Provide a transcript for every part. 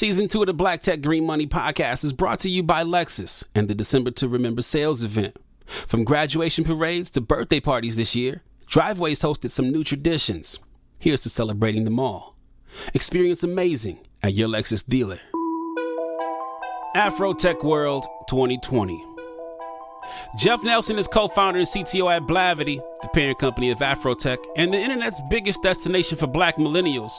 Season 2 of the Black Tech Green Money podcast is brought to you by Lexus and the December to Remember sales event. From graduation parades to birthday parties this year, Driveways hosted some new traditions. Here's to celebrating them all. Experience amazing at your Lexus dealer. Afro Tech World 2020. Jeff Nelson is co-founder and CTO at Blavity, the parent company of Afrotech and the internet's biggest destination for black millennials.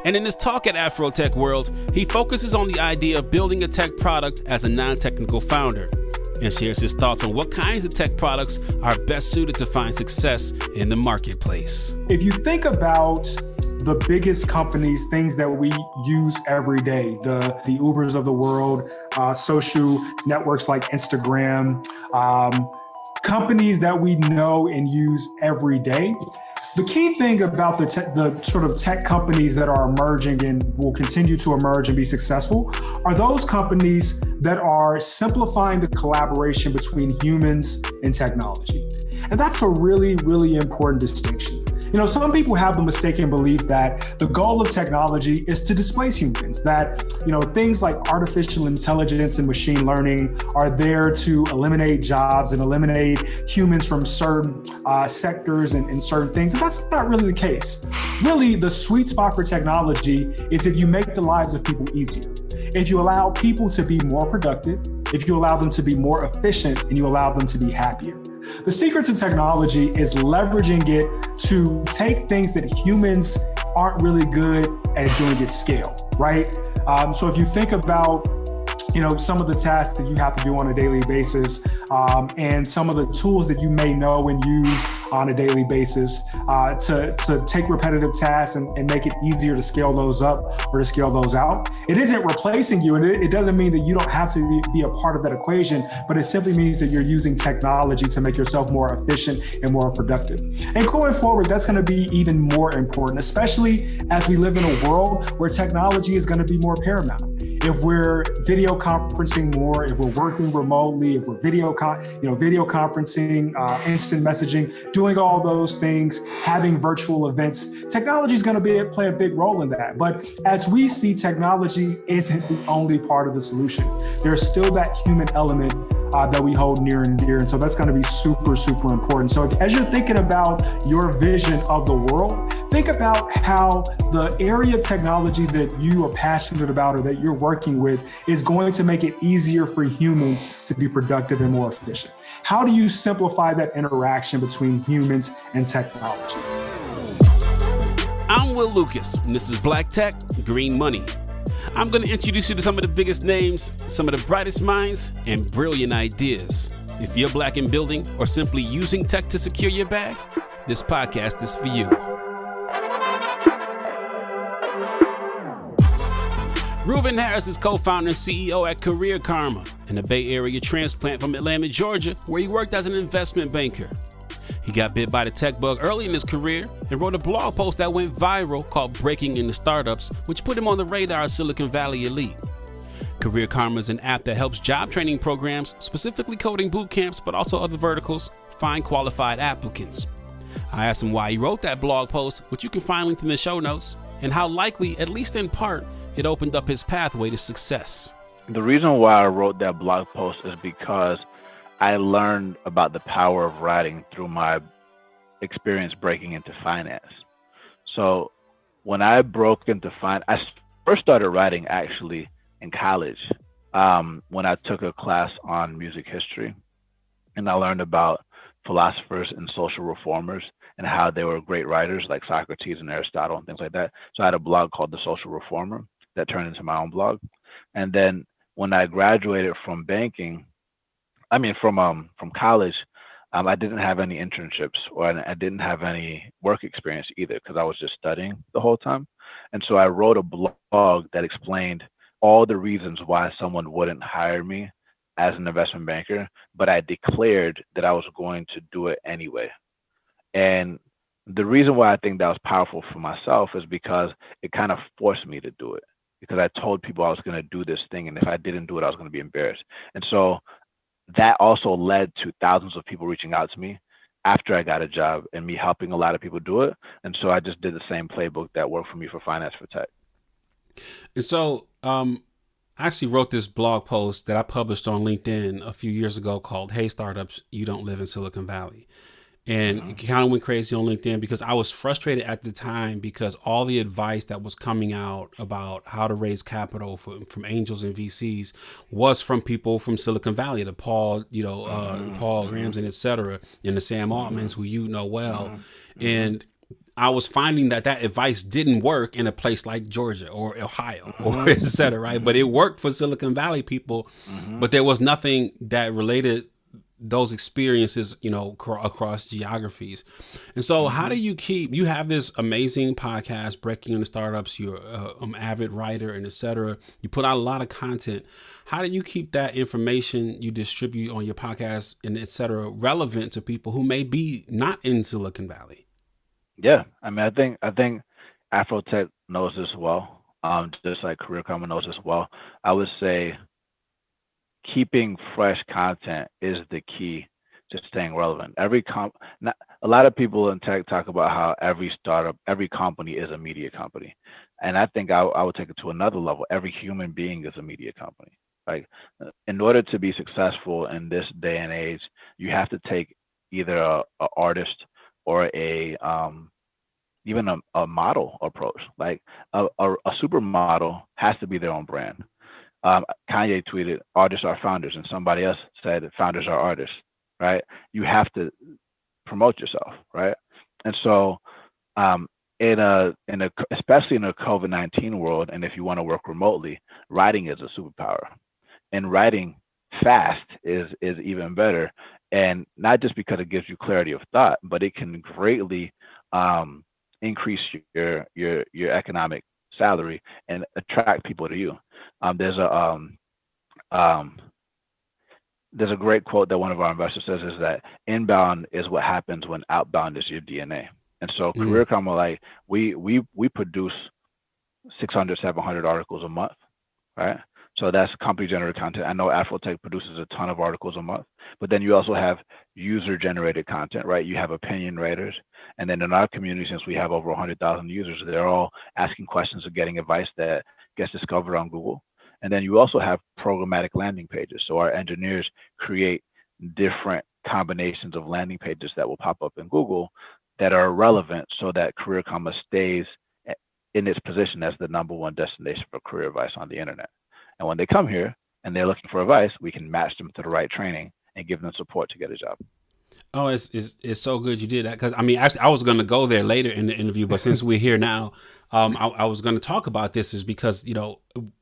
And in his talk at Afrotech World, he focuses on the idea of building a tech product as a non-technical founder and shares his thoughts on what kinds of tech products are best suited to find success in the marketplace. If you think about the biggest companies, things that we use every day, the Ubers of the world, social networks like Instagram, companies that we know and use every day. The key thing about the sort of tech companies that are emerging and will continue to emerge and be successful are those companies that are simplifying the collaboration between humans and technology. And that's a really, really important distinction. You know, some people have the mistaken belief that the goal of technology is to displace humans, that, you know, things like artificial intelligence and machine learning are there to eliminate jobs and eliminate humans from certain sectors and certain things. And that's not really the case. Really, the sweet spot for technology is if you make the lives of people easier. If you allow people to be more productive, if you allow them to be more efficient, and you allow them to be happier. The secret to technology is leveraging it to take things that humans aren't really good at doing at scale, right? So if you think about, you know, some of the tasks that you have to do on a daily basis, and some of the tools that you may know and use on a daily basis to take repetitive tasks and make it easier to scale those up or to scale those out. It isn't replacing you, and it doesn't mean that you don't have to be a part of that equation, but it simply means that you're using technology to make yourself more efficient and more productive. And going forward, that's going to be even more important, especially as we live in a world where technology is going to be more paramount. If we're video conferencing more, if we're working remotely, if we're video conferencing, instant messaging, doing all those things, having virtual events, technology is going to play a big role in that. But as we see, technology isn't the only part of the solution. There's still that human element that we hold near and dear. And so that's going to be super, super important. So as you're thinking about your vision of the world, think about how the area of technology that you are passionate about or that you're working with is going to make it easier for humans to be productive and more efficient. How do you simplify that interaction between humans and technology? I'm Will Lucas, and this is Black Tech Green Money. I'm going to introduce you to some of the biggest names, some of the brightest minds, and brilliant ideas. If you're black in building or simply using tech to secure your bag, this podcast is for you. Ruben Harris is co-founder and CEO at Career Karma, in the Bay Area transplant from Atlanta, Georgia, where he worked as an investment banker. He got bit by the tech bug early in his career and wrote a blog post that went viral called Breaking into Startups, which put him on the radar of Silicon Valley elite. Career Karma is an app that helps job training programs, specifically coding boot camps, but also other verticals, find qualified applicants. I asked him why he wrote that blog post, which you can find linked in the show notes, and how likely, at least in part, it opened up his pathway to success. The reason why I wrote that blog post is because I learned about the power of writing through my experience breaking into finance. So when I broke into finance, I first started writing actually in college when I took a class on music history, and I learned about philosophers and social reformers and how they were great writers like Socrates and Aristotle and things like that. So I had a blog called The Social Reformer that turned into my own blog. And then when I graduated from from college, I didn't have any internships or I didn't have any work experience either because I was just studying the whole time. And so I wrote a blog that explained all the reasons why someone wouldn't hire me as an investment banker, but I declared that I was going to do it anyway. And the reason why I think that was powerful for myself is because it kind of forced me to do it, because I told people I was going to do this thing, and if I didn't do it, I was going to be embarrassed. And so that also led to thousands of people reaching out to me after I got a job and me helping a lot of people do it. And so I just did the same playbook that worked for me for finance for tech. And so, I actually wrote this blog post that I published on LinkedIn a few years ago called "Hey Startups, You Don't Live in Silicon Valley." And Mm-hmm. it kind of went crazy on LinkedIn because I was frustrated at the time because all the advice that was coming out about how to raise capital from angels and VCs was from people from Silicon Valley, the Paul, Paul Mm-hmm. Ramsey, et cetera, and the Sam Mm-hmm. Altmans, who you know well. Mm-hmm. And I was finding that advice didn't work in a place like Georgia or Ohio or Mm-hmm. et cetera, right? But it worked for Silicon Valley people, Mm-hmm. but there was nothing that related those experiences, across geographies. And so how Mm-hmm. do you have this amazing podcast, Breaking into Startups, you're an avid writer and et cetera. You put out a lot of content. How do you keep that information you distribute on your podcast and et cetera relevant to people who may be not in Silicon Valley? Yeah, I mean, I think Afrotech knows this well. Just like Career Karma knows this well. I would say keeping fresh content is the key to staying relevant. Not, a lot of people in tech talk about how every startup, every company is a media company, and I think I would take it to another level. Every human being is a media company. Like, in order to be successful in this day and age, you have to take either a artist or even a model approach. Like a supermodel has to be their own brand. Kanye tweeted, "Artists are founders," and somebody else said, "Founders are artists." Right? You have to promote yourself, right? And so, um, especially in a COVID-19 world, and if you want to work remotely, writing is a superpower, and writing fast is even better. And not just because it gives you clarity of thought, but it can greatly um, increase your economic salary and attract people to you. Um, there's a um, um, there's a great quote that one of our investors says is that inbound is what happens when outbound is your DNA. And so Mm. Career Karma, like we produce 600, 700 articles a month, right? So that's company generated content. I know Afrotech produces a ton of articles a month, but then you also have user generated content, right? You have opinion writers. And then in our community, since we have over 100,000 users, they're all asking questions or getting advice that gets discovered on Google. And then you also have programmatic landing pages. So our engineers create different combinations of landing pages that will pop up in Google that are relevant so that Career Comma stays in its position as the number one destination for career advice on the internet. And when they come here and they're looking for advice, we can match them to the right training and give them support to get a job. Oh, it's so good you did that because I mean, actually, I was going to go there later in the interview, but since we're here now, I was going to talk about this is because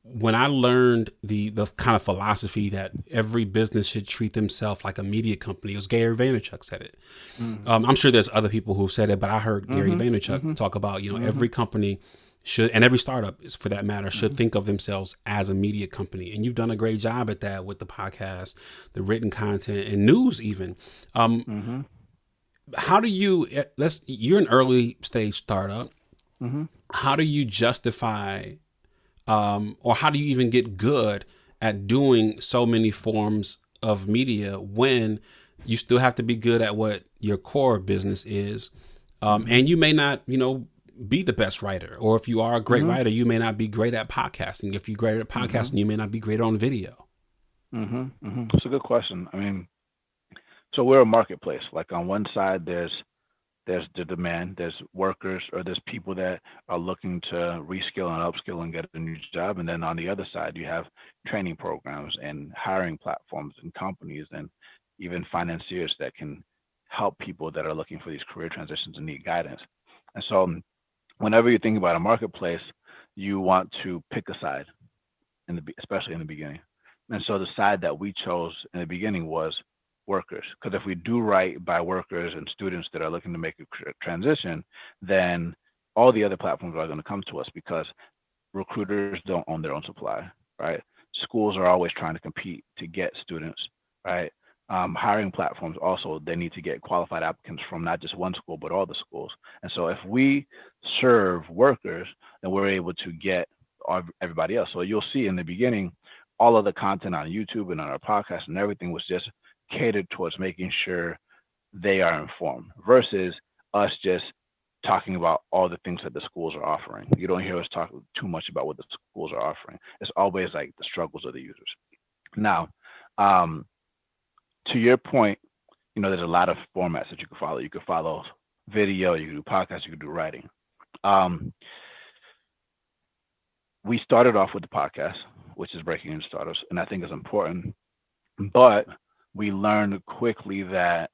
when I learned the kind of philosophy that every business should treat themselves like a media company, it was Gary Vaynerchuk said it. Mm-hmm. I'm sure there's other people who've said it, but I heard Gary Mm-hmm. Vaynerchuk Mm-hmm. talk about Mm-hmm. every company should, and every startup is for that matter, should Mm-hmm. think of themselves as a media company. And you've done a great job at that with the podcast, the written content, and news even. Mm-hmm. How do you you're an early stage startup. Mm-hmm. How do you justify or how do you even get good at doing so many forms of media when you still have to be good at what your core business is, Mm-hmm. and you may not be the best writer, or if you are a great Mm-hmm. writer you may not be great at podcasting. If you're great at Mm-hmm. podcasting you may not be great on video. Mm-hmm. Mm-hmm. That's a good question. I mean, so we're a marketplace. Like on one side, there's the demand, there's workers or there's people that are looking to reskill and upskill and get a new job. And then on the other side, you have training programs and hiring platforms and companies and even financiers that can help people that are looking for these career transitions and need guidance. And so whenever you think about a marketplace, you want to pick a side especially in the beginning. And so the side that we chose in the beginning was workers, because if we do right by workers and students that are looking to make a transition, then all the other platforms are going to come to us because recruiters don't own their own supply, right? Schools are always trying to compete to get students, right? Hiring platforms also, they need to get qualified applicants from not just one school but all the schools. And so if we serve workers, then we're able to get everybody else. So you'll see in the beginning, all of the content on YouTube and on our podcast and everything was just catered towards making sure they are informed versus us just talking about all the things that the schools are offering. You don't hear us talk too much about what the schools are offering. It's always like the struggles of the users. Now, to your point, there's a lot of formats that you can follow. You can follow video, you can do podcasts, you can do writing. We started off with the podcast, which is Breaking Into Startups, and I think it's important. But we learned quickly that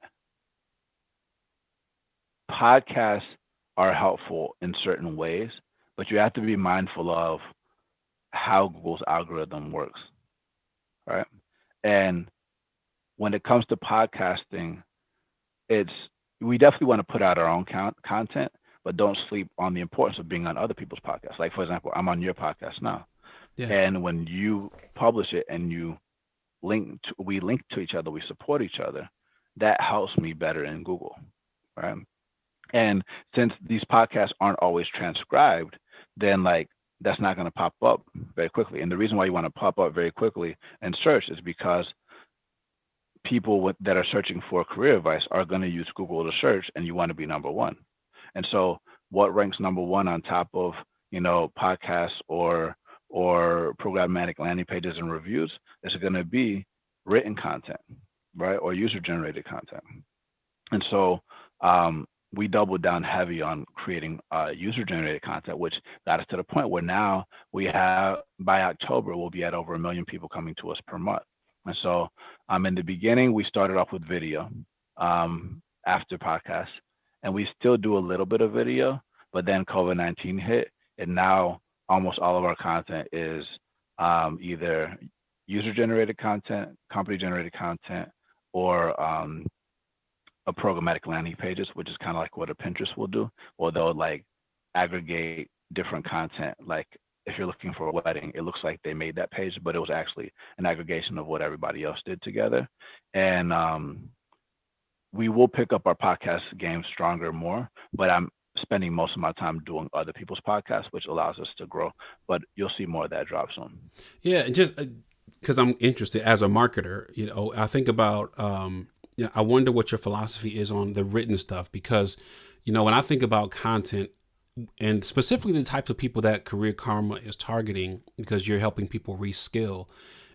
podcasts are helpful in certain ways, but you have to be mindful of how Google's algorithm works, right? And when it comes to podcasting, we definitely want to put out our own content, but don't sleep on the importance of being on other people's podcasts. Like, for example, I'm on your podcast now. Yeah. And when you publish it and we link to each other, we support each other, that helps me better in Google, right? And since these podcasts aren't always transcribed, then that's not going to pop up very quickly. And the reason why you want to pop up very quickly in search is because people that are searching for career advice are going to use Google to search, and you want to be number one. And so what ranks number one on top of, podcasts or programmatic landing pages and reviews is going to be written content, right? Or user-generated content. And so we doubled down heavy on creating user-generated content, which got us to the point where now by October, we'll be at over 1 million people coming to us per month. And so in the beginning, we started off with video after podcasts, and we still do a little bit of video, but then COVID-19 hit, and now almost all of our content is either user-generated content, company-generated content, or a programmatic landing pages, which is kind of like what a Pinterest will do, or they'll aggregate different content. Like if you're looking for a wedding, it looks like they made that page, but it was actually an aggregation of what everybody else did together. And we will pick up our podcast game stronger more, but I'm spending most of my time doing other people's podcasts, which allows us to grow. But you'll see more of that drop soon. Yeah, just because I'm interested as a marketer, I think about, I wonder what your philosophy is on the written stuff, because, when I think about content, and specifically the types of people that Career Karma is targeting, because you're helping people reskill,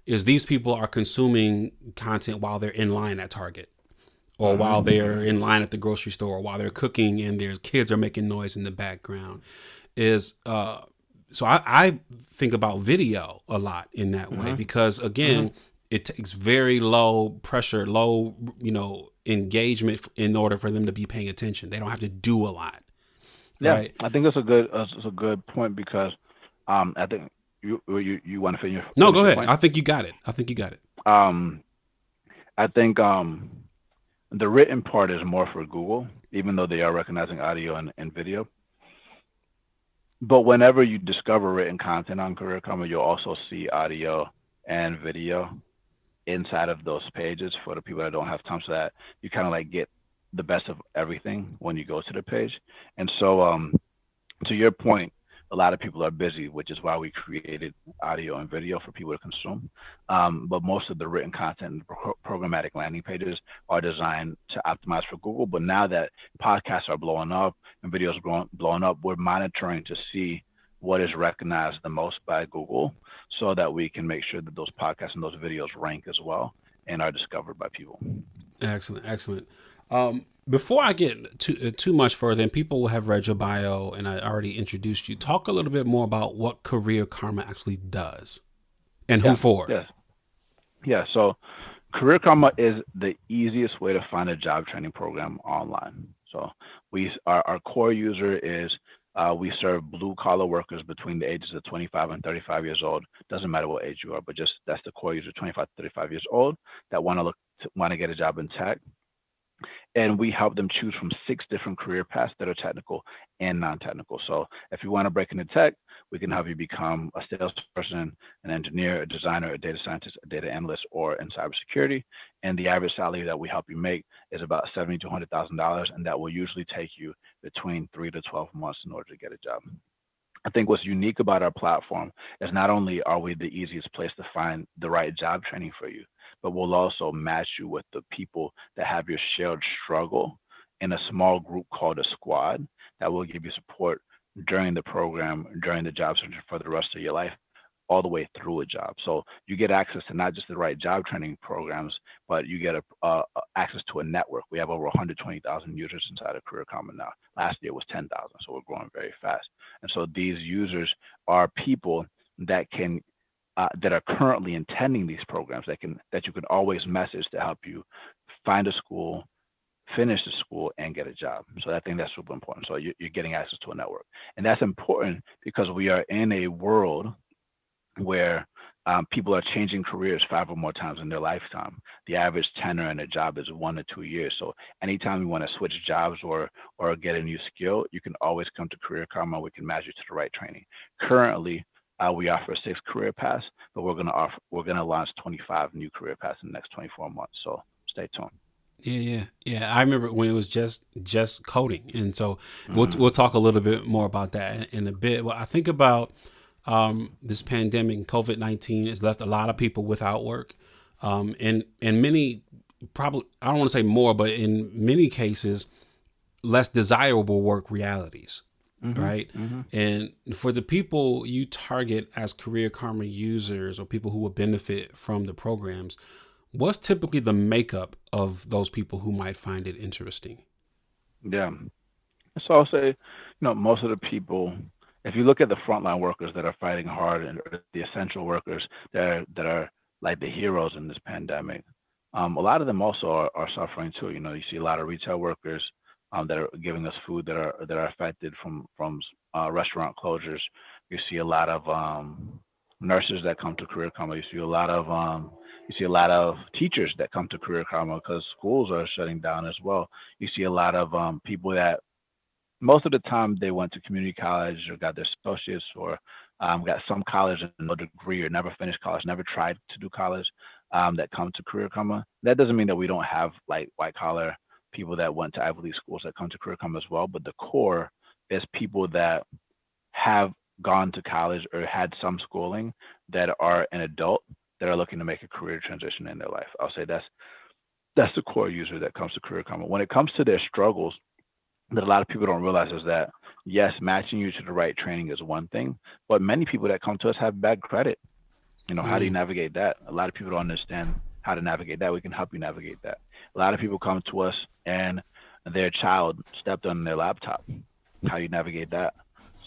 is these people are consuming content while they're in line at Target, or while they're in line at the grocery store, or while they're cooking and their kids are making noise in the background. So I think about video a lot in that way, because again, it takes very low pressure, low, engagement in order for them to be paying attention. They don't have to do a lot. Yeah, right? I think that's a good point, because I think you want to finish. No, go ahead. Point? I think you got it. I think the written part is more for Google, even though they are recognizing audio and video. But whenever you discover written content on Career Karma, you'll also see audio and video inside of those pages for the people that don't have time, so that you kind of get the best of everything when you go to the page. And so to your point, a lot of people are busy, which is why we created audio and video for people to consume. But most of the written content and programmatic landing pages are designed to optimize for Google. But now that podcasts are blowing up and videos blowing up, we're monitoring to see what is recognized the most by Google, so that we can make sure that those podcasts and those videos rank as well and are discovered by people. Excellent. Before I get too much further, and people will have read your bio and I already introduced you, talk a little bit more about what Career Karma actually does and who for. Yes. Yeah. So Career Karma is the easiest way to find a job training program online. So our core user is, we serve blue collar workers between the ages of 25 and 35 years old. Doesn't matter what age you are, but just that's the core user, 25 to 35 years old, that want to get a job in tech. And we help them choose from 6 different career paths that are technical and non-technical. So if you want to break into tech, we can help you become a salesperson, an engineer, a designer, a data scientist, a data analyst, or in cybersecurity. And the average salary that we help you make is about $70,000 to $100,000, and that will usually take you between 3 to 12 months in order to get a job. I think what's unique about our platform is not only are we the easiest place to find the right job training for you, but we'll also match you with the people that have your shared struggle in a small group called a squad that will give you support during the program, during the job search for the rest of your life, all the way through a job. So you get access to not just the right job training programs, but you get access to a network. We have over 120,000 users inside of Career Karma now. Last year was 10,000, so we're growing very fast. And so these users are people that can that are currently attending these programs that you can always message to help you find a school, finish the school, and get a job. So I think that's super important. So you're getting access to a network, and that's important because we are in a world where people are changing careers 5 or more times in their lifetime. The average tenure in a job is 1 to 2 years. So anytime you want to switch jobs or get a new skill, you can always come to Career Karma. We can match you to the right training. Currently, we offer 6 career paths, but we're gonna launch 25 new career paths in the next 24 months. So stay tuned. Yeah. I remember when it was just coding, and so we'll talk a little bit more about that in a bit. Well, I think about this pandemic, COVID-19 has left a lot of people without work, and many, probably, I don't want to say more, but in many cases, less desirable work realities. Right. And for the people you target as Career Karma users or people who will benefit from the programs, what's typically the makeup of those people who might find it interesting? Yeah. So I'll say, most of the people, if you look at the frontline workers that are fighting hard and the essential workers that are like the heroes in this pandemic, a lot of them also are suffering too. You see a lot of retail workers that are giving us food that are affected from restaurant closures. You see a lot of nurses that come to Career Karma. You see a lot of teachers that come to Career Karma because schools are shutting down as well. You see a lot of people that most of the time they went to community college or got their associates or got some college and no degree or never finished college, never tried to do college, that come to Career Karma. That doesn't mean that we don't have like white collar people that went to Ivy League schools that come to Career Karma as well, but the core is people that have gone to college or had some schooling that are an adult that are looking to make a career transition in their life. I'll say that's the core user that comes to Career Karma. When it comes to their struggles, that a lot of people don't realize is that, yes, matching you to the right training is one thing, but many people that come to us have bad credit. How do you navigate that? A lot of people don't understand how to navigate that. We can help you navigate that. A lot of people come to us and their child stepped on their laptop. How you navigate that?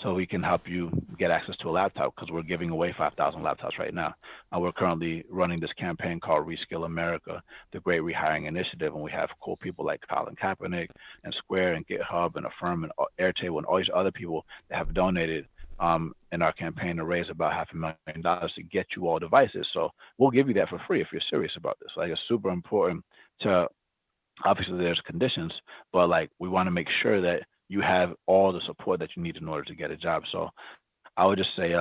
So we can help you get access to a laptop because we're giving away 5,000 laptops right now. We're currently running this campaign called Reskill America, the Great Rehiring Initiative, and we have cool people like Colin Kaepernick and Square and GitHub and Affirm and Airtable and all these other people that have donated in our campaign to raise about $500,000 to get you all devices. So we'll give you that for free if you're serious about this. Like, it's super important to, obviously there's conditions, but like we want to make sure that you have all the support that you need in order to get a job. So I would just say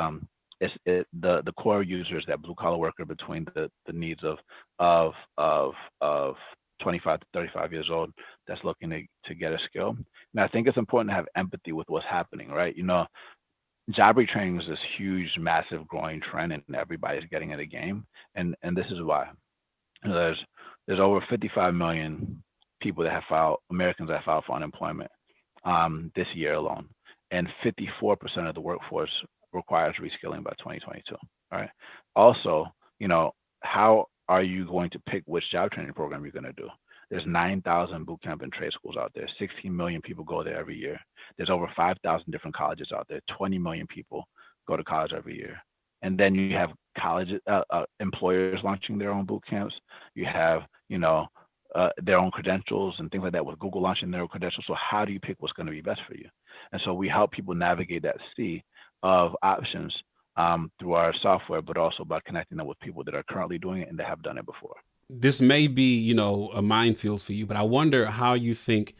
the core users, that blue collar worker between the needs of 25 to 35 years old that's looking to get a skill. And I think it's important to have empathy with what's happening, right? Job retraining is this huge, massive growing trend and everybody's getting in the game. And this is why. There's over 55 million people Americans that have filed for unemployment this year alone. And 54% of the workforce requires reskilling by 2022. All right. Also, how are you going to pick which job training program you're going to do? There's 9,000 boot camp and trade schools out there. 16 million people go there every year. There's over 5,000 different colleges out there. 20 million people go to college every year. And then you have colleges, employers launching their own boot camps. You have, their own credentials and things like that, with Google launching their own credentials. So how do you pick what's going to be best for you? And so we help people navigate that sea of options through our software, but also by connecting them with people that are currently doing it and that have done it before. This may be, a minefield for you, but I wonder how you think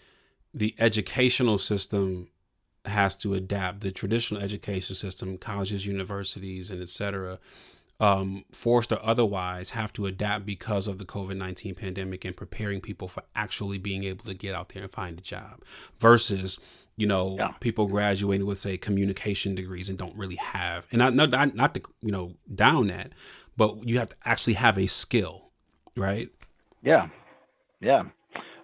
the educational system has to adapt. The traditional education system, colleges, universities, and et cetera, forced or otherwise, have to adapt because of the COVID-19 pandemic and preparing people for actually being able to get out there and find a job versus, people graduating with, say, communication degrees and don't really have, and not to, down that, but you have to actually have a skill, right? Yeah.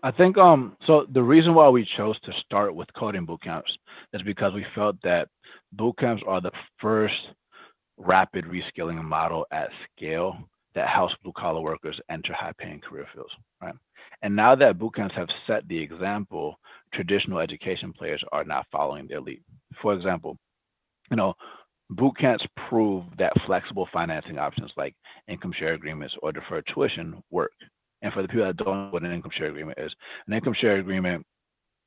I think so the reason why we chose to start with coding boot camps is because we felt that boot camps are the first rapid reskilling model at scale that helps blue collar workers enter high paying career fields, right? And now that boot camps have set the example, traditional education players are now following their lead. For example, boot camps prove that flexible financing options like income share agreements or deferred tuition work. And for the people that don't know what an income share agreement is, an income share agreement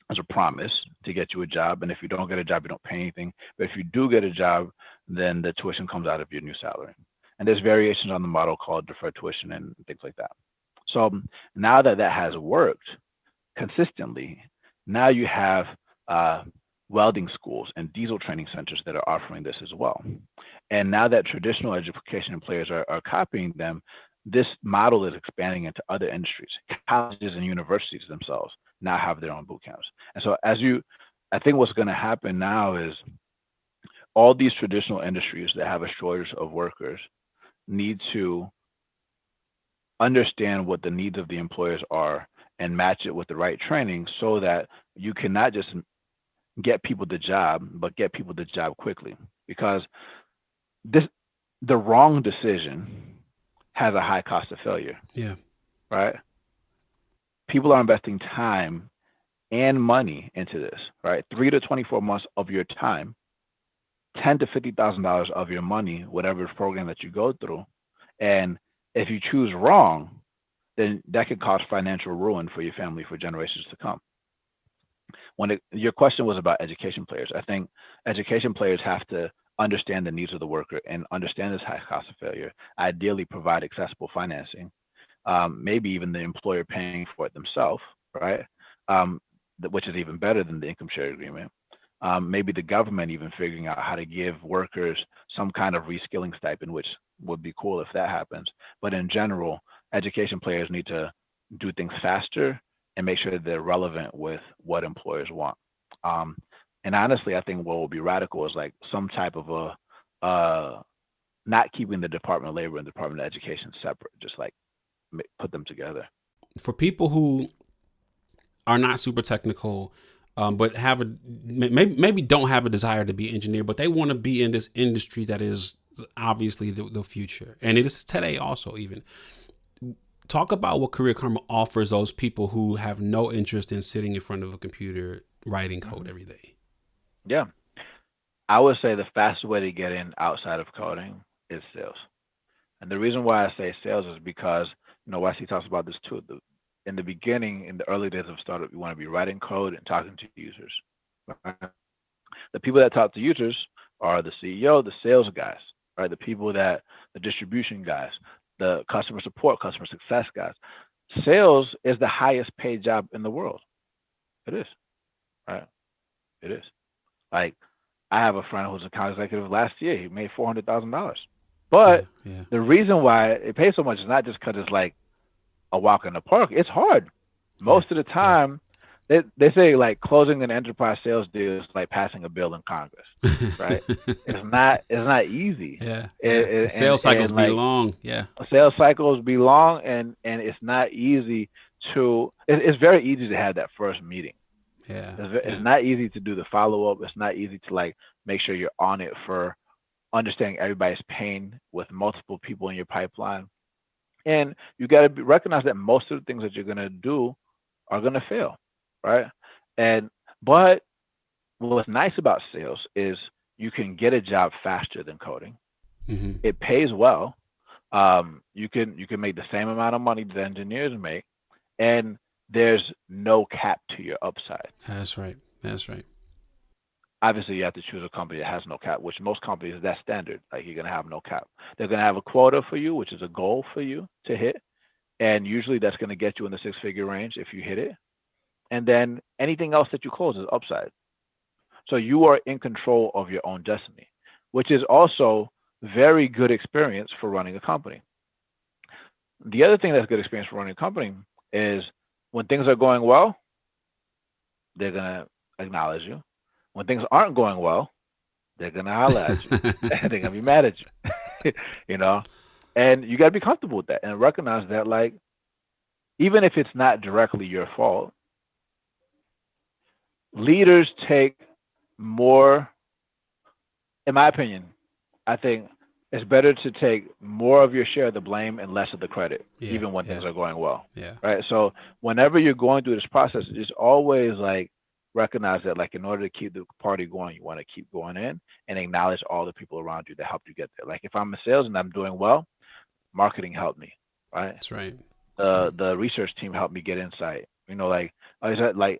is a promise to get you a job. And if you don't get a job, you don't pay anything. But if you do get a job, then the tuition comes out of your new salary. And there's variations on the model called deferred tuition and things like that. So now that has worked consistently, now you have welding schools and diesel training centers that are offering this as well. And now that traditional education players are copying them, this model is expanding into other industries. Colleges and universities themselves now have their own boot camps. And so I think what's going to happen now is all these traditional industries that have a shortage of workers need to understand what the needs of the employers are and match it with the right training so that you can not just get people the job, but get people the job quickly. Because the wrong decision has a high cost of failure. Yeah. Right? People are investing time and money into this, right? 3 to 24 months of your time, $10,000 to $50,000 of your money, whatever program that you go through. And if you choose wrong, then that could cause financial ruin for your family for generations to come. Your question was about education players. I think education players have to understand the needs of the worker and understand this high cost of failure, ideally provide accessible financing, maybe even the employer paying for it themselves, right? Which is even better than the income share agreement. Maybe the government even figuring out how to give workers some kind of reskilling stipend, which would be cool if that happens. But in general, education players need to do things faster and make sure that they're relevant with what employers want. And honestly, I think what will be radical is like some type of not keeping the Department of Labor and Department of Education separate, just like put them together. For people who are not super technical, but have maybe don't have a desire to be an engineer, but they want to be in this industry that is obviously the future, and it is today also. Even talk about what Career Karma offers those people who have no interest in sitting in front of a computer writing code every day. Yeah, I would say the fastest way to get in outside of coding is sales, and the reason why I say sales is because YC talks about this too. In the beginning, in the early days of startup, you want to be writing code and talking to users. Right? The people that talk to users are the CEO, the sales guys, right? The distribution guys, the customer support, customer success guys. Sales is the highest paid job in the world. It is, right? It is. Like, I have a friend who's an account executive last year. He made $400,000. But the reason why it pays so much is not just because it's like a walk in the park. It's hard. Most of the time, they say like closing an enterprise sales deal is like passing a bill in Congress, right? It's not easy. Yeah. Sales cycles be long. Yeah. Sales cycles be long, and it's not easy to. It's very easy to have that first meeting. Yeah. It's not easy to do the follow up. It's not easy to like make sure you're on it for understanding everybody's pain with multiple people in your pipeline. And you got to recognize that most of the things that you're going to do are going to fail, right? But what's nice about sales is you can get a job faster than coding. Mm-hmm. It pays well. You can make the same amount of money that engineers make, and there's no cap to your upside. That's right. Obviously, you have to choose a company that has no cap, which most companies, that's standard. Like, you're going to have no cap. They're going to have a quota for you, which is a goal for you to hit. And usually that's going to get you in the 6-figure range if you hit it. And then anything else that you close is upside. So you are in control of your own destiny, which is also very good experience for running a company. The other thing that's good experience for running a company is when things are going well, they're going to acknowledge you. When things aren't going well, they're going to holler at you. They're going to be mad at you, And you got to be comfortable with that and recognize that, like, even if it's not directly your fault, leaders take more, in my opinion, I think it's better to take more of your share of the blame and less of the credit, even when things are going well. Yeah. Right. So whenever you're going through this process, just always like recognize that, like, in order to keep the party going, you want to keep going in and acknowledge all the people around you that helped you get there. Like, if I'm in sales and I'm doing well, marketing helped me. Right. That's right. The research team helped me get insight. Like,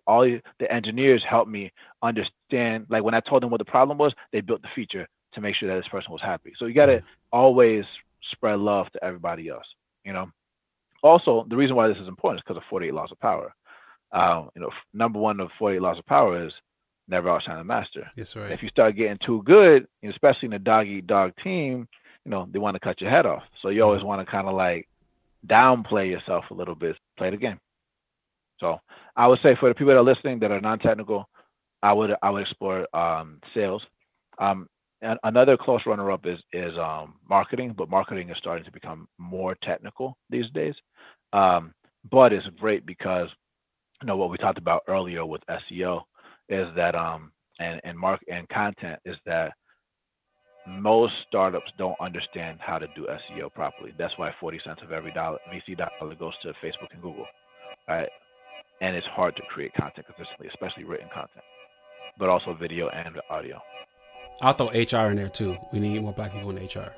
all the engineers helped me understand. Like, when I told them what the problem was, they built the feature to make sure that this person was happy. So you got to always spread love to everybody else. Also, the reason why this is important is because of 48 laws of power. Number one of 48 laws of power is never outshine the master. That's right. If you start getting too good, especially in a dog-eat-dog team, they want to cut your head off. So you always want to kind of like downplay yourself a little bit, play the game. So I would say, for the people that are listening that are non-technical, I would explore sales. And another close runner-up is marketing, but marketing is starting to become more technical these days. But it's great because what we talked about earlier with SEO is that and content is that most startups don't understand how to do SEO properly. That's why 40 cents of every VC dollar goes to Facebook and Google, right? And it's hard to create content consistently, especially written content, but also video and audio. I'll throw HR in there too. We need more Black people in HR.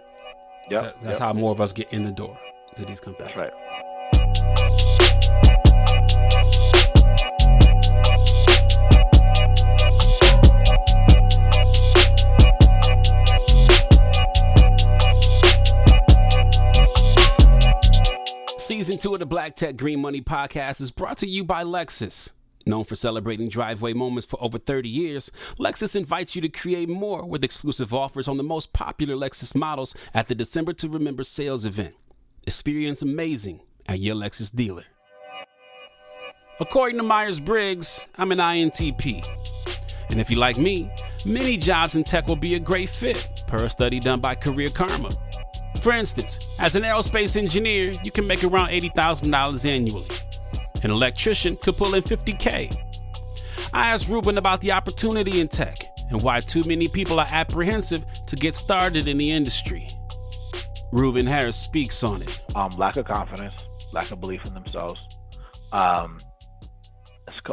Yeah, that's how more of us get in the door to these companies. That's right. Season 2 of the Black Tech Green Money podcast is brought to you by Lexus. Known for celebrating driveway moments for over 30 years, Lexus invites you to create more with exclusive offers on the most popular Lexus models at the December to Remember sales event. Experience amazing at your Lexus dealer. According to Myers-Briggs, I'm an INTP. And if you like me, many jobs in tech will be a great fit, per a study done by Career Karma. For instance, as an aerospace engineer, you can make around $80,000 annually. An electrician could pull in $50K. I asked Ruben about the opportunity in tech and why too many people are apprehensive to get started in the industry. Ruben Harris speaks on it. Lack of confidence, lack of belief in themselves.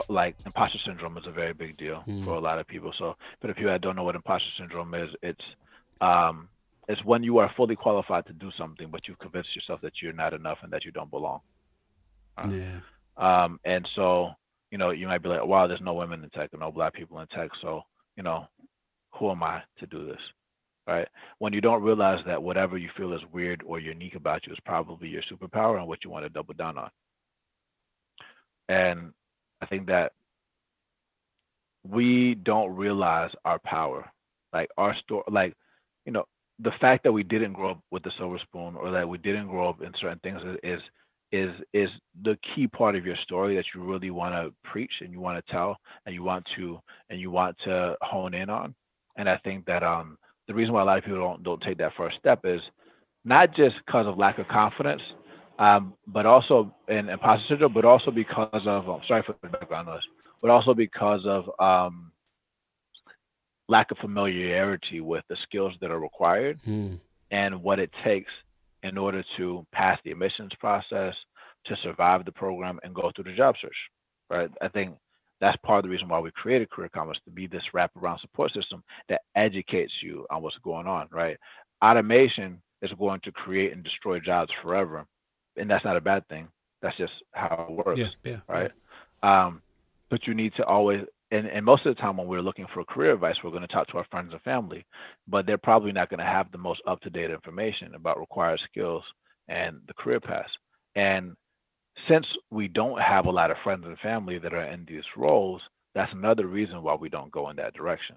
Like, imposter syndrome is a very big deal for a lot of people. So, but if you don't know what imposter syndrome is, it's when you are fully qualified to do something, but you've convinced yourself that you're not enough and that you don't belong. And so, you might be like, wow, there's no women in tech or no Black people in tech. So, who am I to do this? Right? When you don't realize that whatever you feel is weird or unique about you is probably your superpower and what you want to double down on. And I think that we don't realize our power, like our story, like, the fact that we didn't grow up with the silver spoon or that we didn't grow up in certain things is the key part of your story that you really want to preach and you want to tell and you want to hone in on. And I think that the reason why a lot of people don't take that first step is not just because of lack of confidence, but also in imposter syndrome, but also because of sorry for the background noise, but also because of lack of familiarity with the skills that are required and what it takes in order to pass the admissions process, to survive the program and go through the job search, right? I think that's part of the reason why we created Career Commerce, to be this wraparound support system that educates you on what's going on, right? Automation is going to create and destroy jobs forever, and that's not a bad thing. That's just how it works, right? But you need to always, and most of the time when we're looking for career advice, we're going to talk to our friends and family, but they're probably not going to have the most up-to-date information about required skills and the career paths. And since we don't have a lot of friends and family that are in these roles, that's another reason why we don't go in that direction.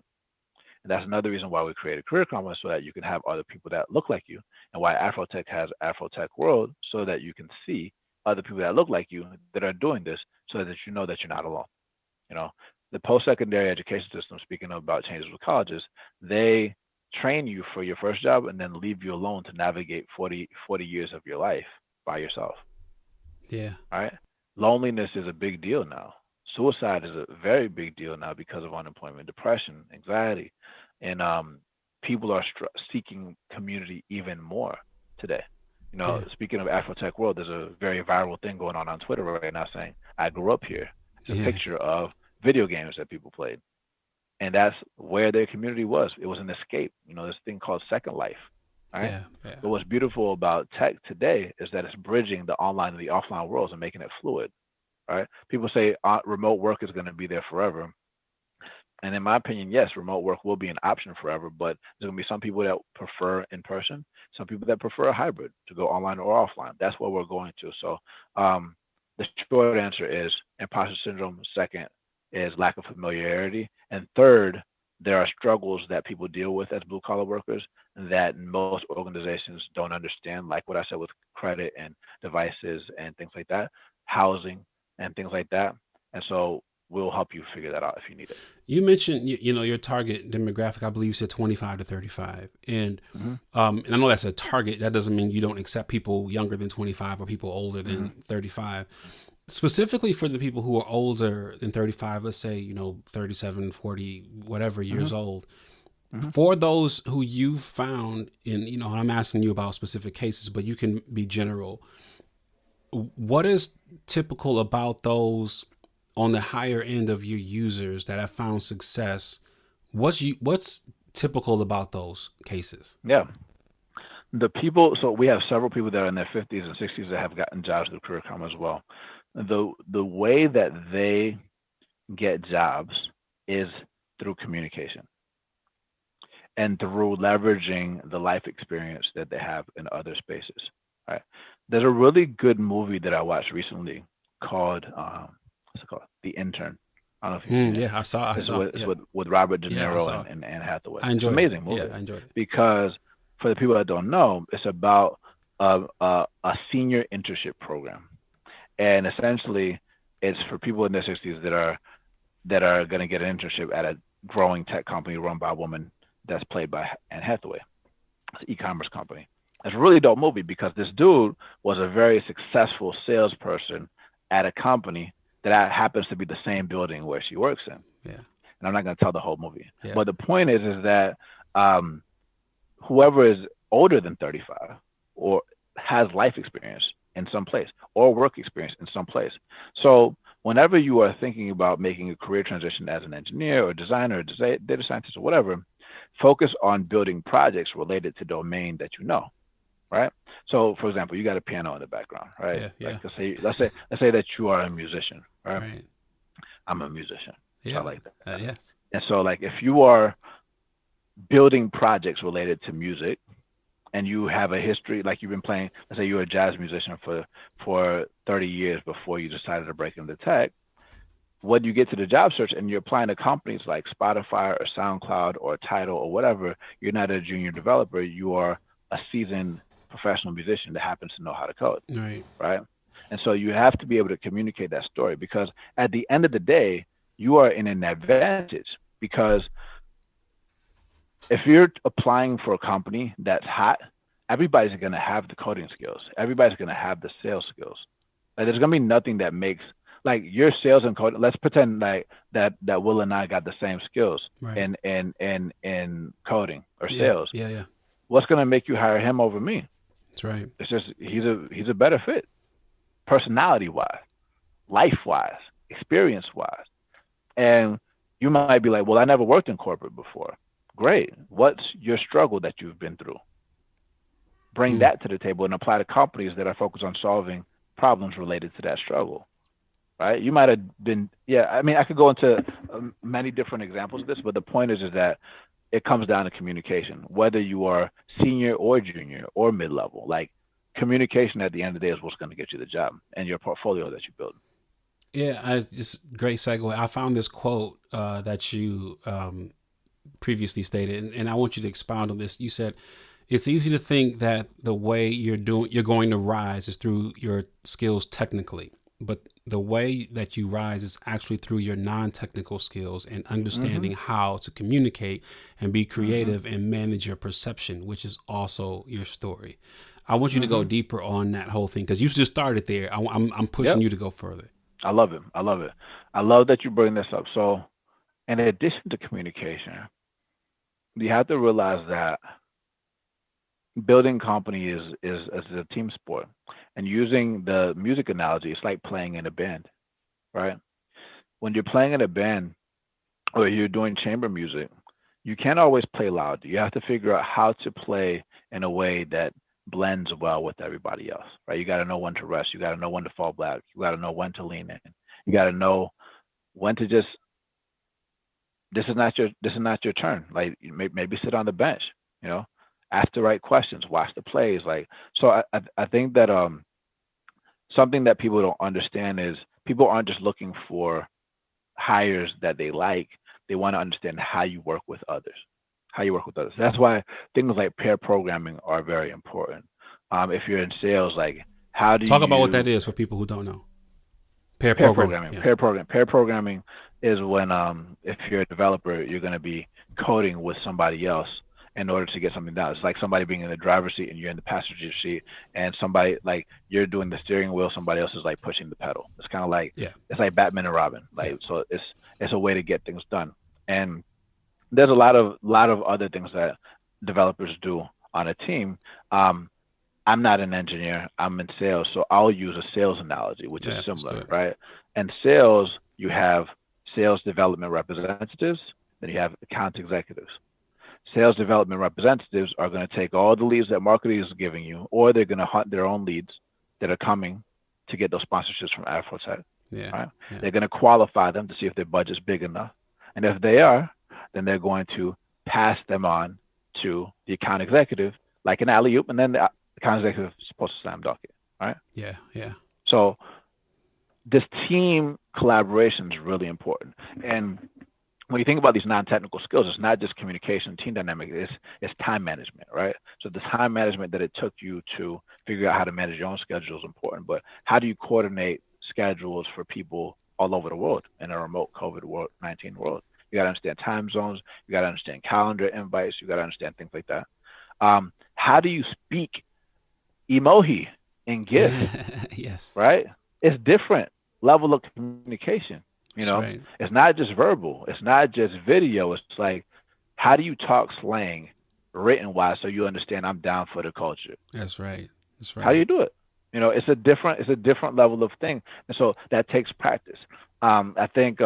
And that's another reason why we created Career Commerce, so that you can have other people that look like you, and why Afrotech has Afrotech World, so that you can see other people that look like you that are doing this, so that you know that you're not alone. The post-secondary education system, speaking about changes with colleges, they train you for your first job and then leave you alone to navigate 40 years of your life by yourself. Yeah. Right? Loneliness is a big deal now. Suicide is a very big deal now because of unemployment, depression, anxiety, and people are seeking community even more today. Yeah. Speaking of Afrotech world, there's a very viral thing going on Twitter right now saying, "I grew up here." It's a Yeah. picture of video games that people played, and that's where their community was. It was an escape. This thing called Second Life. All right. Yeah. Yeah. But what's beautiful about tech today is that it's bridging the online and the offline worlds and making it fluid. Right? People say remote work is going to be there forever. And in my opinion, yes, remote work will be an option forever, but there's going to be some people that prefer in person, some people that prefer a hybrid to go online or offline. That's what we're going to. So the short answer is imposter syndrome. Second is lack of familiarity. And third, there are struggles that people deal with as blue collar workers that most organizations don't understand, like what I said with credit and devices and things like that, housing and things like that. And so we'll help you figure that out if you need it. You mentioned, your target demographic. I believe you said 25 to 35. And and I know that's a target. That doesn't mean you don't accept people younger than 25 or people older than 35. Specifically for the people who are older than 35, let's say, 37, 40, whatever years old. For those who you've found in, I'm asking you about specific cases, but you can be general. What is typical about those on the higher end of your users that have found success? What's typical about those cases? Yeah. So we have several people that are in their 50s and 60s that have gotten jobs through Career Karma as well. The way that they get jobs is through communication and through leveraging the life experience that they have in other spaces. Right? There's a really good movie that I watched recently called what's it called? The Intern. I don't know if you've seen it. Yeah, I saw. It's with Robert De Niro and Anne Hathaway. I enjoyed it's an amazing movie. Yeah, I enjoyed it. Because for the people that don't know, it's about a senior internship program, and essentially, it's for people in their 60s that are going to get an internship at a growing tech company run by a woman that's played by Anne Hathaway. It's an e-commerce company. It's a really dope movie because this dude was a very successful salesperson at a company that happens to be the same building where she works in. Yeah. And I'm not going to tell the whole movie. Yeah. But the point is that whoever is older than 35 or has life experience in some place or work experience in some place. So whenever you are thinking about making a career transition as an engineer or designer or data scientist or whatever, focus on building projects related to domain that you know. Right. So, for example, you got a piano in the background, right? Yeah. Like, let's say that you are a musician, right? Right. I'm a musician. Yeah. So I like that. Yes. And so, like, if you are building projects related to music, and you have a history, like you've been playing, let's say you're a jazz musician for 30 years before you decided to break into tech. When you get to the job search and you're applying to companies like Spotify or SoundCloud or Tidal or whatever, you're not a junior developer. You are a seasoned professional musician that happens to know how to code. Right. And so you have to be able to communicate that story, because at the end of the day, you are in an advantage, because if you're applying for a company that's hot, everybody's going to have the coding skills. Everybody's going to have the sales skills. Like, there's going to be nothing that makes, like, your sales and coding. Let's pretend like that Will and I got the same skills in coding or sales. Yeah. What's going to make you hire him over me? That's right. It's just he's a better fit, personality-wise, life-wise, experience-wise. And you might be like, well, I never worked in corporate before. Great. What's your struggle that you've been through? Bring that to the table and apply to companies that are focused on solving problems related to that struggle. Right? You might have been, I could go into many different examples of this, but the point is that it comes down to communication, whether you are senior or junior or mid-level. Like, communication at the end of the day is what's going to get you the job and your portfolio that you build. Yeah, just great segue. I found this quote that you previously stated, and I want you to expound on this. You said, it's easy to think that the way you're going to rise is through your skills technically, but the way that you rise is actually through your non-technical skills and understanding how to communicate and be creative and manage your perception, which is also your story. I want you to go deeper on that whole thing, because you just started there. I'm pushing you to go further. I love it. I love it. I love that you bring this up. So, in addition to communication, you have to realize that building company is a team sport. And using the music analogy, it's like playing in a band, right? When you're playing in a band or you're doing chamber music, you can't always play loud. You have to figure out how to play in a way that blends well with everybody else, right? You got to know when to rest. You got to know when to fall back. You got to know when to lean in. You got to know when to just, this is not your turn. Like maybe sit on the bench, you know, ask the right questions, watch the plays. Like, so I think that something that people don't understand is people aren't just looking for hires that they like. They want to understand how you work with others. That's why things like pair programming are very important. If you're in sales, like how do you talk about what that is for people who don't know? Pair programming. Yeah. Pair programming is when if you're a developer, you're going to be coding with somebody else in order to get something done. It's like somebody being in the driver's seat and you're in the passenger seat, and somebody like you're doing the steering wheel, somebody else is like pushing the pedal. It's kind of like it's like Batman and Robin. Like so, it's a way to get things done. And there's a lot of other things that developers do on a team. I'm not an engineer. I'm in sales, so I'll use a sales analogy, which is similar, right? And sales, you have sales development representatives, then you have account executives. Sales development representatives are going to take all the leads that marketing is giving you, or they're going to hunt their own leads that are coming to get those sponsorships from Afrotech. Right? They're going to qualify them to see if their budget's big enough. And if they are, then they're going to pass them on to the account executive, like an alley-oop, and then the account executive is supposed to slam dunk it, right? Yeah. So this team collaboration is really important. And when you think about these non-technical skills, it's not just communication, team dynamic, it's time management, right? So the time management that it took you to figure out how to manage your own schedule is important, but how do you coordinate schedules for people all over the world in a remote COVID-19 world? You got to understand time zones. You got to understand calendar invites. You got to understand things like that. How do you speak emoji and GIF? Yes. Right? It's different level of communication. You know, It's not just verbal. It's not just video. It's like, how do you talk slang written wise so you understand I'm down for the culture? That's right. How do you do it? You know, it's a different level of thing. And so that takes practice. I think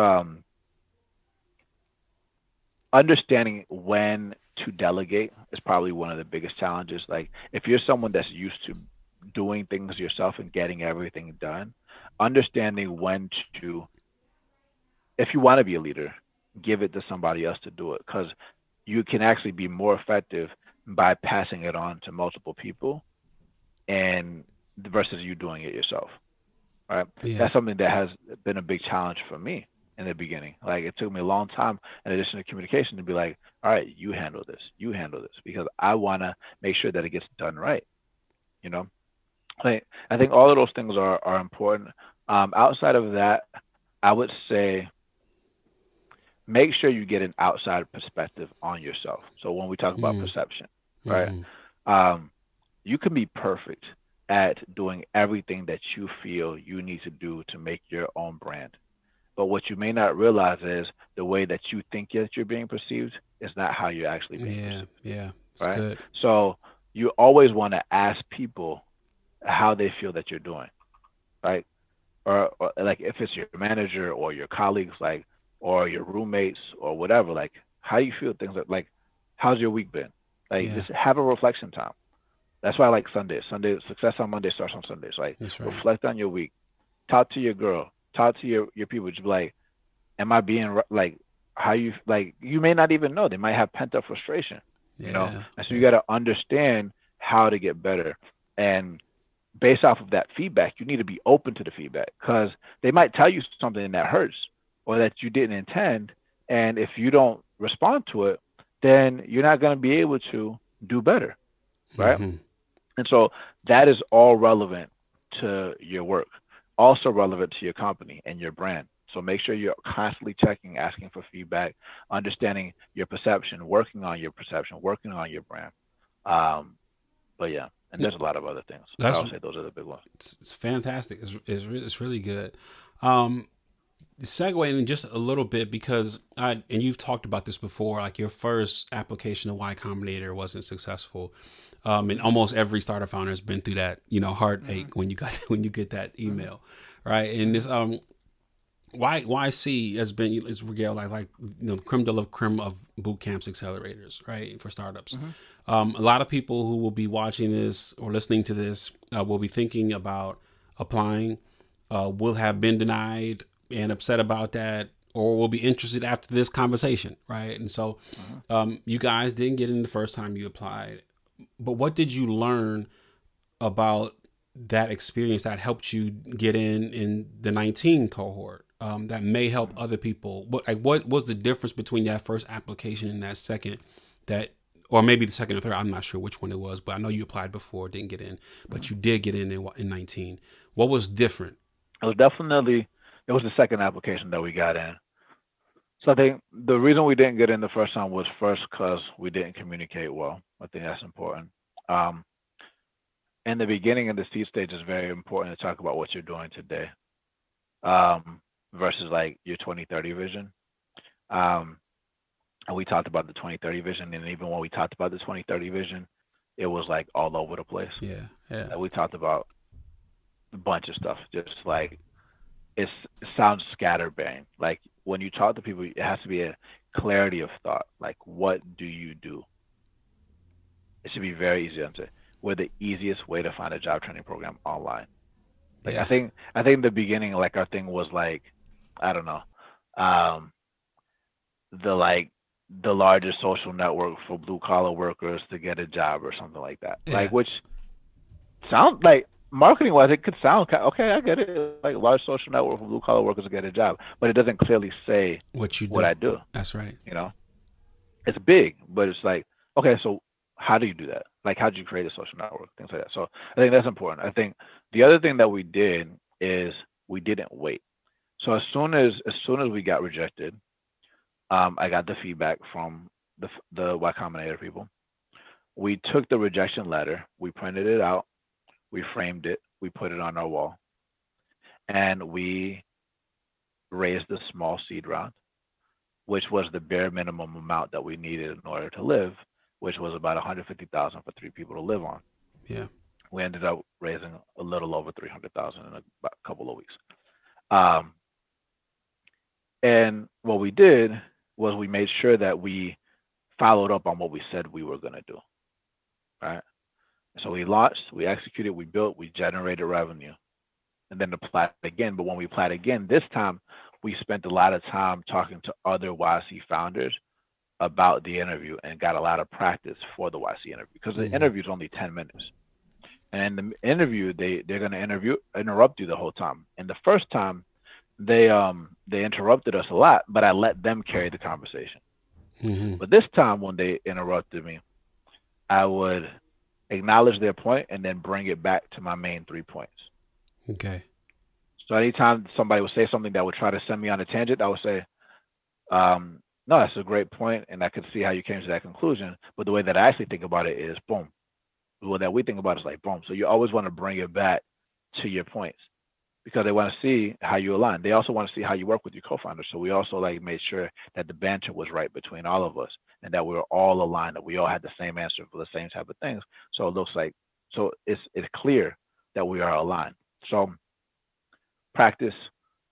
understanding when to delegate is probably one of the biggest challenges. Like if you're someone that's used to doing things yourself and getting everything done, understanding when to, if you want to be a leader, give it to somebody else to do it, because you can actually be more effective by passing it on to multiple people and versus you doing it yourself. Right? Yeah. That's something that has been a big challenge for me in the beginning. Like it took me a long time, in addition to communication, to be like, all right, you handle this, because I want to make sure that it gets done right. You know, I think all of those things are important. Outside of that, I would say make sure you get an outside perspective on yourself. So when we talk about perception, right? You can be perfect at doing everything that you feel you need to do to make your own brand. But what you may not realize is the way that you think that you're being perceived is not how you're actually being perceived. Yeah. Right? Good. So you always want to ask people how they feel that you're doing, right? Or like if it's your manager or your colleagues, like, or your roommates or whatever, like, how do you feel? Things like how's your week been? Like, just have a reflection time. That's why I like Sundays. Success on Monday starts on Sundays. Like, reflect on your week. Talk to your girl. Talk to your people. Just be like, am I being like, how you, like, you may not even know. They might have pent up frustration, you know? And so you got to understand how to get better. And based off of that feedback, you need to be open to the feedback, because they might tell you something that hurts or that you didn't intend. And if you don't respond to it, then you're not going to be able to do better. Right. And so that is all relevant to your work, also relevant to your company and your brand. So make sure you're constantly checking, asking for feedback, understanding your perception, working on your perception, working on your brand. But yeah, and there's a lot of other things. I would say those are the big ones. It's fantastic. It's really good. Segueing just a little bit, because and you've talked about this before, like your first application of Y Combinator wasn't successful. And almost every startup founder has been through that, heartache when you get that email, right? And this YC has been, it's regaled like creme de la creme of boot camps, accelerators, right, for startups. A lot of people who will be watching this or listening to this will be thinking about applying, will have been denied and upset about that, or will be interested after this conversation, right? And so you guys didn't get in the first time you applied, but what did you learn about that experience that helped you get in the 19 cohort that may help other people? What was the difference between that first application and that second, or maybe the second or third? I'm not sure which one it was, but I know you applied before, didn't get in, but you did get in 19. What was different? It was the second application that we got in. So I think the reason we didn't get in the first time was first because we didn't communicate well. I think that's important. In the beginning of the seed stage, it's very important to talk about what you're doing today versus like your 2030 vision. And we talked about the 2030 vision, and even when we talked about the 2030 vision, it was like all over the place. Yeah. We talked about a bunch of stuff, just like it sounds scatterbrained. Like when you talk to people, it has to be a clarity of thought. Like, what do you do? It should be very easy to answer. We're the easiest way to find a job training program online. Like, yeah. I think in the beginning, like our thing was like, I don't know, the largest social network for blue collar workers to get a job or something like that. Yeah. Like, which sounds like, marketing wise, it could sound okay. I get it, like large social network for blue collar workers to get a job, but it doesn't clearly say what I do. That's right. It's big, but it's like, okay, so how do you do that? Like, how do you create a social network? Things like that. So I think that's important. I think the other thing that we did is we didn't wait. So as soon as we got rejected, I got the feedback from the Y Combinator people. We took the rejection letter, we printed it out, we framed it, we put it on our wall, and we raised a small seed round, which was the bare minimum amount that we needed in order to live, which was about $150,000 for 3 people to live on. Yeah. We ended up raising a little over $300,000 in a couple of weeks. And what we did was we made sure that we followed up on what we said we were going to do, right? So we launched, we executed, we built, we generated revenue, and then applied again. But when we applied again, this time we spent a lot of time talking to other YC founders about the interview and got a lot of practice for the YC interview, because the interview is only 10 minutes. And in the interview, they're going to interrupt you the whole time. And the first time, they interrupted us a lot, but I let them carry the conversation. But this time when they interrupted me, I would acknowledge their point and then bring it back to my main 3 points. Okay. So anytime somebody would say something that would try to send me on a tangent, I would say, no, that's a great point, and I could see how you came to that conclusion. But the way that I actually think about it is, boom. The way that we think about it is like, boom. So you always want to bring it back to your points, because they want to see how you align. They also want to see how you work with your co-founders. So we also made sure that the banter was right between all of us, and that we were all aligned, that we all had the same answer for the same type of things. So it looks like, so it's clear that we are aligned. So practice,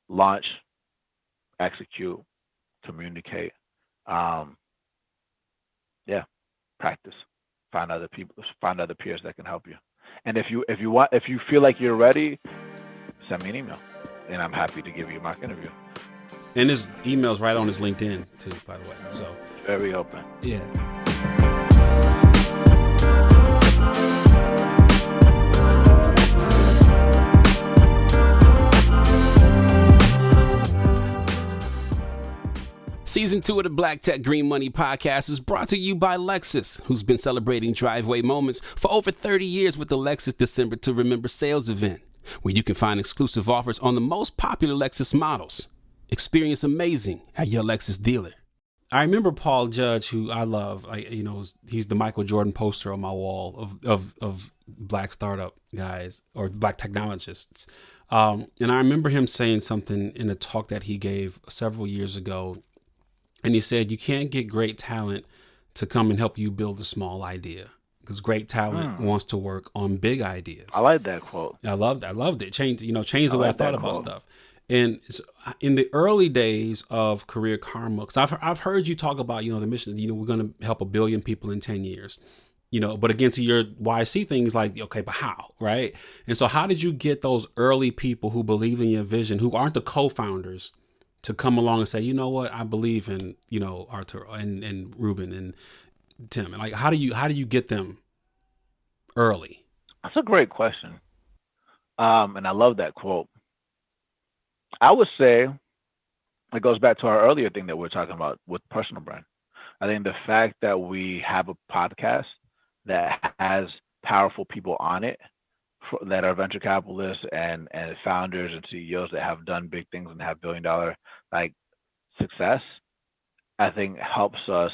launch, execute, communicate. Practice. Find other people, find other peers that can help you. And if you feel like you're ready, send me an email, and I'm happy to give you a mock interview. And his email's right on his LinkedIn too, by the way. So very open. Yeah. Season 2 of the Black Tech Green Money podcast is brought to you by Lexus, who's been celebrating driveway moments for over 30 years with the Lexus December to Remember sales event, where you can find exclusive offers on the most popular Lexus models. Experience amazing at your Lexus dealer. I remember Paul Judge, who I love. He's the Michael Jordan poster on my wall of black startup guys or black technologists. And I remember him saying something in a talk that he gave several years ago. And he said, you can't get great talent to come and help you build a small idea, because great talent wants to work on big ideas. I like that quote. I loved it. Changed the way I thought about stuff. And in the early days of Career Karma, because I've heard you talk about, the mission, we're going to help 1 billion people in 10 years, but again, to your YC things like, okay, but how, right? And so how did you get those early people who believe in your vision, who aren't the co-founders, to come along and say, you know what, I believe in, Arthur and Ruben and Tim? And like, how do you get them early? That's a great question. And I love that quote. I would say it goes back to our earlier thing that we're talking about with personal brand. I think the fact that we have a podcast that has powerful people on it that are venture capitalists and founders and CEOs that have done big things and have billion-dollar like success, I think helps us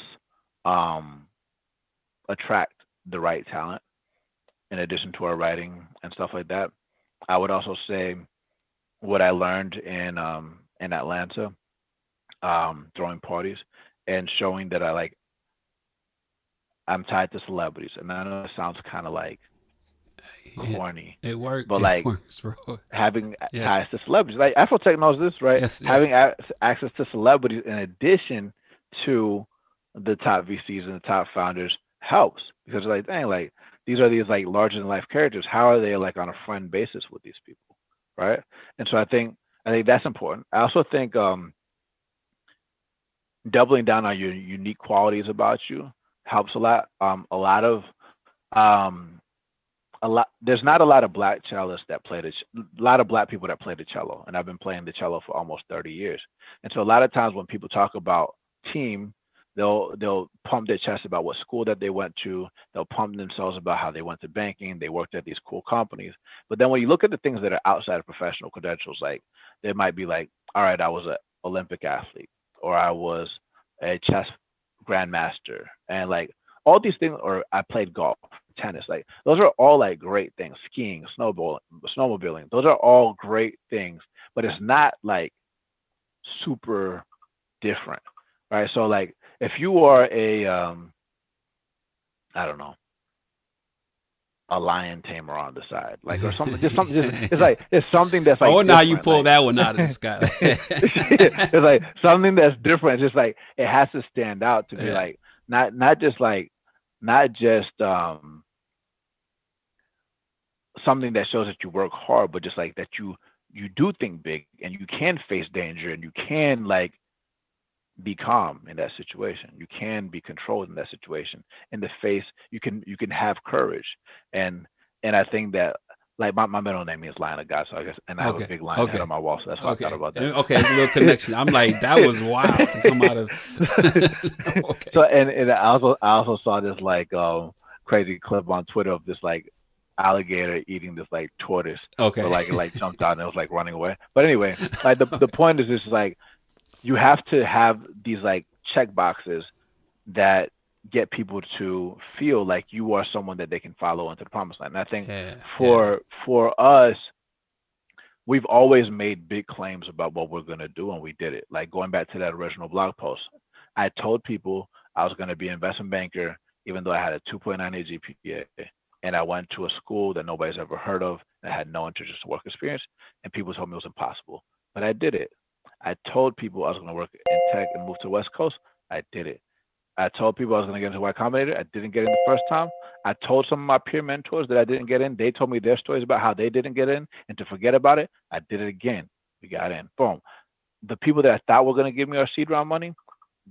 attract the right talent in addition to our writing and stuff like that. I would also say what I learned in Atlanta, throwing parties and showing that I'm tied to celebrities. And I know it sounds kind of like corny. It works. But it works, bro. Having ties to celebrities. Like Afrotech knows this, right? Yes, having access to celebrities in addition to the top VCs and the top founders helps, because like, dang, like these are these like larger than life characters. How are they like on a friend basis with these people? Right. And so I think that's important. I also think doubling down on your unique qualities about you helps a lot. There's not a lot of black cellists that play a lot of black people that play the cello, and I've been playing the cello for almost 30 years. And so a lot of times when people talk about team, they'll pump their chest about what school that they went to. They'll pump themselves about how they went to banking. They worked at these cool companies. But then when you look at the things that are outside of professional credentials, like they might be like, all right, I was an Olympic athlete, or I was a chess grandmaster, and like all these things, or I played golf, tennis. Like those are all like great things. Skiing, snowmobiling. Those are all great things, but it's not like super different, right? So like if you are a I don't know, a lion tamer on the side, like, or something, it's something that's like. Oh, now you pull that one out of the sky. It's like something that's different. It's just like it has to stand out to be like not just something that shows that you work hard, but just like that you do think big and you can face danger and you can like be calm in that situation. You can be controlled in that situation. In the face, you can have courage. And I think that like my middle name is Lion of God, so I guess, and I have a big lion head on my wall, so that's why I thought about that. Okay, it's a little connection. I'm like, that was wild to come out of. Okay. So and I also saw this like crazy clip on Twitter of this like alligator eating this like tortoise. Okay. So like it like jumped out and it was like running away. But anyway, like the point is just like you have to have these like check boxes that get people to feel like you are someone that they can follow into the promised land. And I think for us, we've always made big claims about what we're going to do, and we did it. Like going back to that original blog post, I told people I was going to be an investment banker, even though I had a 2.98 GPA, and I went to a school that nobody's ever heard of and I had no interest work experience, and people told me it was impossible, but I did it. I told people I was going to work in tech and move to the West Coast. I did it. I told people I was going to get into Y Combinator. I didn't get in the first time. I told some of my peer mentors that I didn't get in. They told me their stories about how they didn't get in, and to forget about it, I did it again. We got in. Boom. The people that I thought were going to give me our seed round money,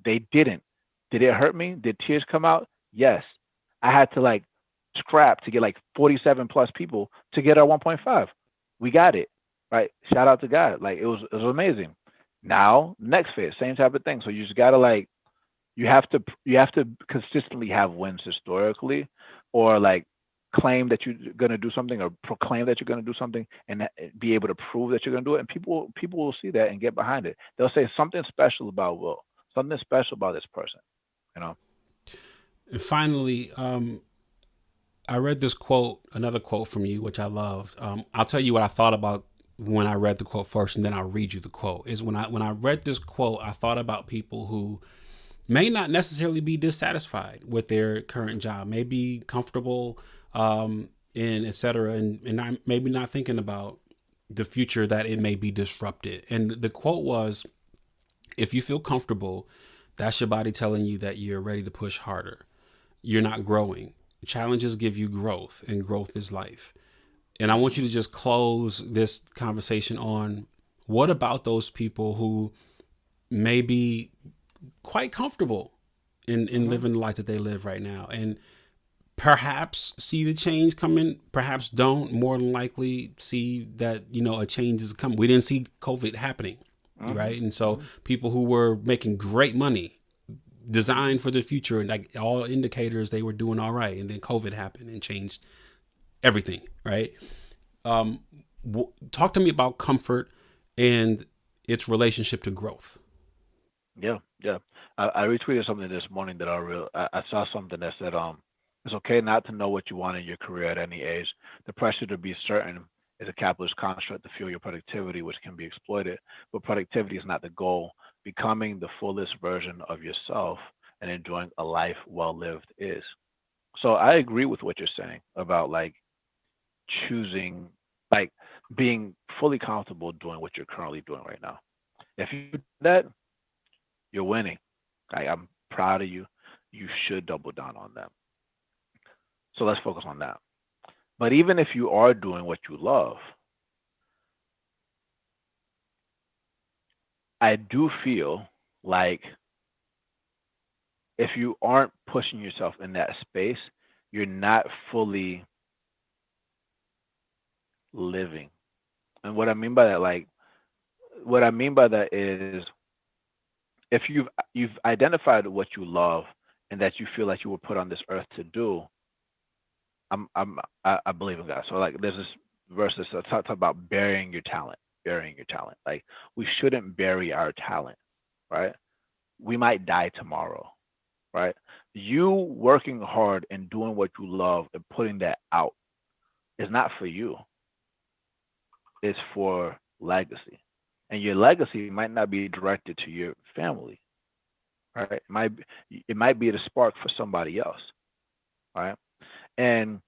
they didn't. Did it hurt me? Did tears come out? Yes. I had to like scrap to get like 47 plus people to get our 1.5. We got it. Right. Shout out to God. Like it was amazing. Now, next phase, same type of thing. So you just gotta like, you have to consistently have wins historically, or like claim that you're gonna do something, or proclaim that you're gonna do something, and be able to prove that you're gonna do it. And people will see that and get behind it. They'll say something special about Will, something special about this person, you know? And finally, I read this quote, another quote from you, which I loved. I'll tell you what I thought about when I read the quote first, and then I'll read you the quote. Is when I read this quote, I thought about people who may not necessarily be dissatisfied with their current job, may be comfortable, and et cetera, and I'm maybe not thinking about the future that it may be disrupted. And the quote was, if you feel comfortable, that's your body telling you that you're ready to push harder. You're not growing. Challenges give you growth, and growth is life. And I want you to just close this conversation on what about those people who may be quite comfortable in living the life that they live right now, and perhaps see the change coming, perhaps don't, more than likely see that, a change is coming. We didn't see COVID happening, right? And so people who were making great money, designed for the future, and like all indicators, they were doing all right. And then COVID happened and changed everything, right? Talk to me about comfort and its relationship to growth. Yeah. I retweeted something this morning that I saw something that said, it's okay not to know what you want in your career at any age. The pressure to be certain is a capitalist construct to fuel your productivity, which can be exploited. But productivity is not the goal. Becoming the fullest version of yourself and enjoying a life well lived is. So I agree with what you're saying about like choosing, like being fully comfortable doing what you're currently doing right now. If you do that, you're winning. I'm proud of you. You should double down on that. So let's focus on that. But even if you are doing what you love, I do feel like if you aren't pushing yourself in that space, you're not fully living. And what I mean by that is if you've identified what you love and that you feel like you were put on this earth to do, I believe in God. So like there's this verse that talks about burying your talent. Like we shouldn't bury our talent, right? We might die tomorrow, right? You working hard and doing what you love and putting that out is not for you. It's for legacy. And your legacy might not be directed to your family, right? It might be the spark for somebody else, right? And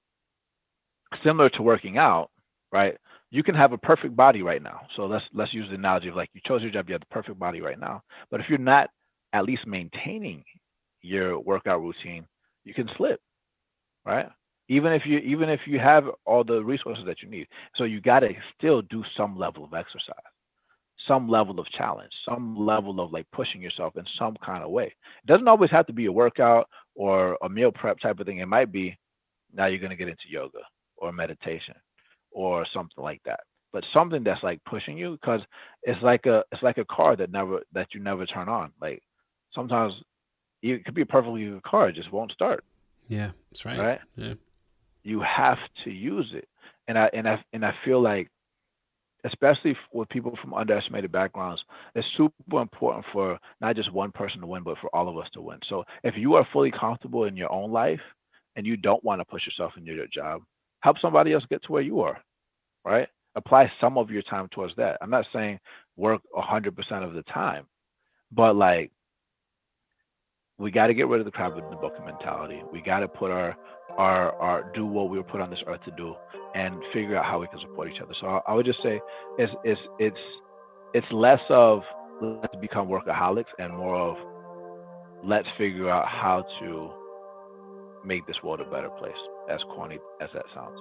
similar to working out, right? You can have a perfect body right now. So let's use the analogy of like you chose your job, you have the perfect body right now. But if you're not at least maintaining your workout routine, you can slip, right? Even if you have all the resources that you need. So you got to still do some level of exercise, some level of challenge, some level of like pushing yourself in some kind of way. It doesn't always have to be a workout or a meal prep type of thing. It might be now you're going to get into yoga or meditation or something like that. But something that's like pushing you, because it's like a car that you never turn on. Like sometimes it could be a perfectly good car, it just won't start. Yeah, that's right. Right? Yeah. You have to use it. And I feel like, especially with people from underestimated backgrounds, it's super important for not just one person to win, but for all of us to win. So if you are fully comfortable in your own life and you don't want to push yourself in your job, help somebody else get to where you are, right? Apply some of your time towards that. I'm not saying work 100% of the time, but like we got to get rid of the crab in the bucket mentality. We got to put our do what we were put on this earth to do and figure out how we can support each other. So I would just say it's less of let's become workaholics and more of let's figure out how to make this world a better place, as corny as that sounds.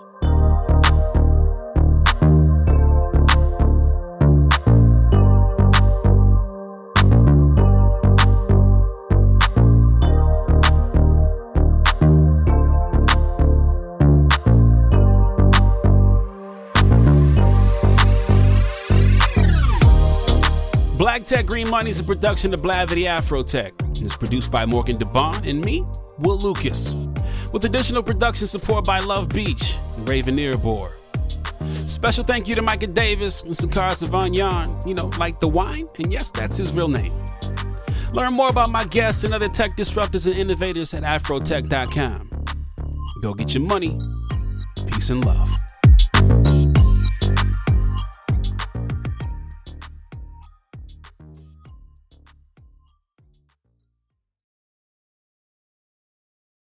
Black Tech Green Money is a production of Blavity Afrotech and is produced by Morgan DeBon and me, Will Lucas, with additional production support by Love Beach and Raven Earbor. Special thank you to Micah Davis and Sakara Savanyan, like the wine, and yes, that's his real name. Learn more about my guests and other tech disruptors and innovators at afrotech.com. Go get your money. Peace and love.